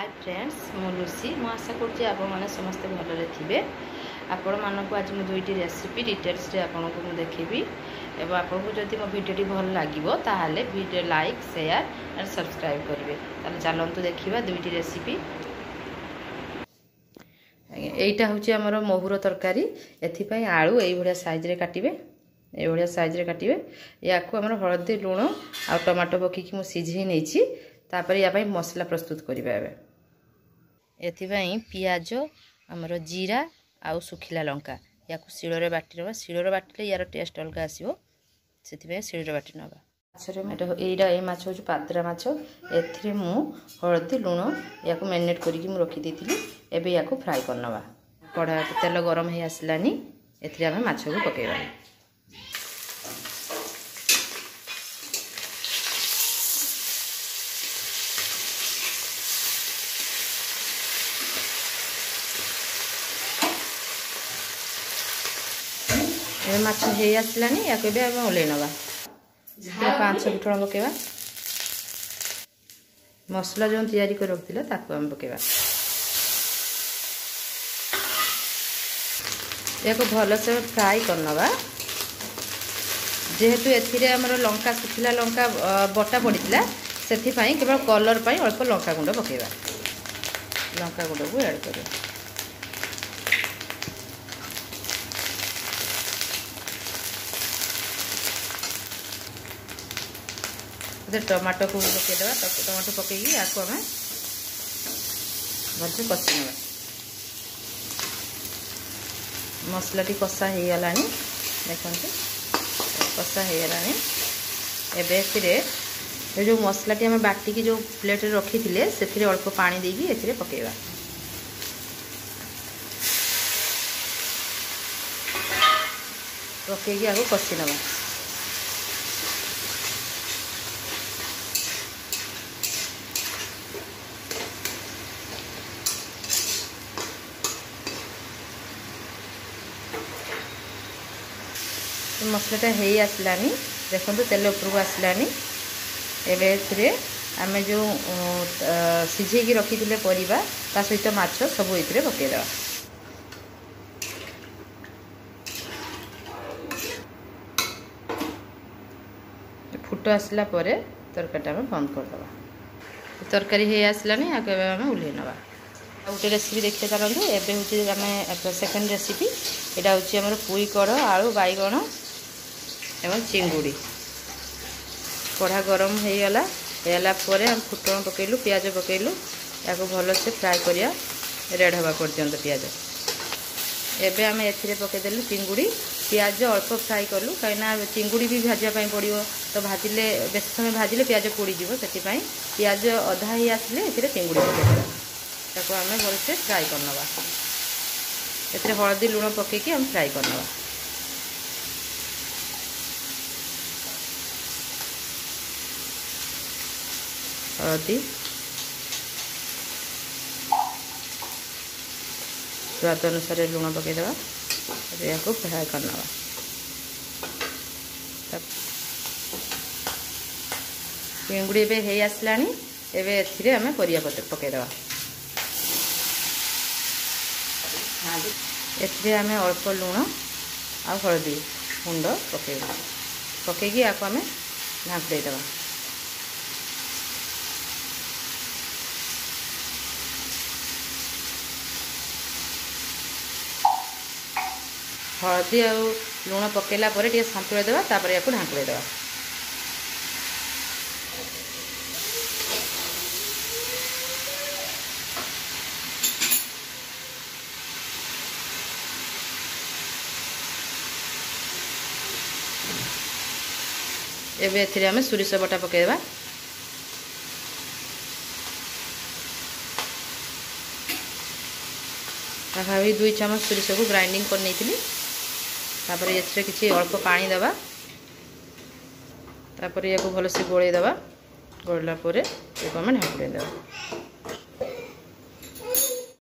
Hi friends मु Lucy मु आशा करछि आपण माने समस्त भलरे थिबे। आपण मानकु आज मु दुईटी रेसिपी डिटेल्स रे आपण को मु देखिबी एवं आपण को जदि मो वीडियोटी भल लागिवो ताहाले video like share and subscribe करिवे। ताले चलंतु देखिबा दुईटी रेसिपी। एइटा होछि हमर मोहुरो तरकारी। एथि पई आलू एई भडिया साइज रे काटिबे, एई भडिया साइज रे काटिबे। याकू हमर हळदी लूण आ टमाटो पकी कि मु सिझेई नेछि। तापर या पई मसला प्रस्तुत करिबा। एथिपाई पियाज आमर जीरा आउ सुखिला लंका या शिଳରେ बाटी नवा। शिଳରେ बाटिले यार टेस्ट अलग आसीबो, सेथिपाई शिଳରେ बाटी नवा। माछरे मेटा एइडा ए माछ होछ पात्रा माछ। एथिरे मु हळदी लूण याकू मैरिनेट करिकि मु रखि देथिली। एबे याकू फ्राई करनवा। कढ़ा तेल गरम हे आसलानी। एथिरे हम माछ को पकेबा। माछ हे आसलानी या केबे हम ओले नवा। 5 फुटण पकेबा। मसला जो तैयारी कर रखथिला ताकू हम पकेबा। याको भलो से फ्राई करनवा। जेहेतु एथिरे हमर लंका सुखिला लंका बटा पड़ितला सेथि पई केवल कलर पई अल्प लंका गुंड पकेबा। लंका गुंड को ऐड करियो। टमाटो को पकईदेवा। टमाटो पकईकी या भलसे कषि ना। मसला टी कषा हो गला। देखते कषा हो गला। एबे जो मसला टी आम बाटिकी जो प्लेट रे रखी थे से अल्प पानी देकी एथिरे पकेबा। पकईकी आगो कषि नवा। मसलाटा हे आसलानी। देखो तेल उपरको आसलानी। एबे आम जो सिझेकी रखी थे परिबा ता सहित माछ सब ये पकईदेवा। फुट आसला परे तरकारीटा आम बंद करदे। तरकारी हे आसलानी। आम ओल्हे नवा। गोटे रेसिपी देखिए पारंतु। एबे होची आम सेकेंड रेसिपी। एटा होची हमर पुई कड़ आलू बाइगण एवं चिंगुड़ी। कढ़ा गरम हो गला। हम फुटण पकईलु, पियाज पकईलु। या भल से फ्राए करिया रेड हवा पर्यंत पियाज। एबे आम एथिरे पकईदेलु चिंगुड़ी। पियाज अल्प फ्राए कलु कहीं चिंगुड़ी भी भाजापी पड़ो। तो भाजिले बेस समय भाजिले पियाज पोड़ीଯିव। से पियाज अधा ही आसिले एथिरे चिंगुड़ी पकईदेवा। ताको आम भलसे फ्राए करनवा। एथिरे हळदी लूण पकईकी हम फ्राए करनवा। हळदी स्वाद अनुसार लूण पकईदेवा। या फ्राए करनवा। चिंगुड़ी एबे हे आसलानी। एबे एथिरे आमे परिया पत्र पकईदेवा। एथिरे आमे अल्प लूण आ हळदी गुंड पकईबा। पकईकी या आमे ढांकी देवा। हळदी आ लूण पकेला परे टे सांतुळे देवा। तापर या ढांकुळे देवा। एबे एथिरे आमे सोरिष बटा पकेइबा। भाभी 2 चम्मच सोरिष को ग्राइंडिंग कर नहीं। तापर एथिरे किछि अल्प पानी देवा। तापर या भल से गोळेई देवा। गोळला परे आमे ढांकुड़ी देवा।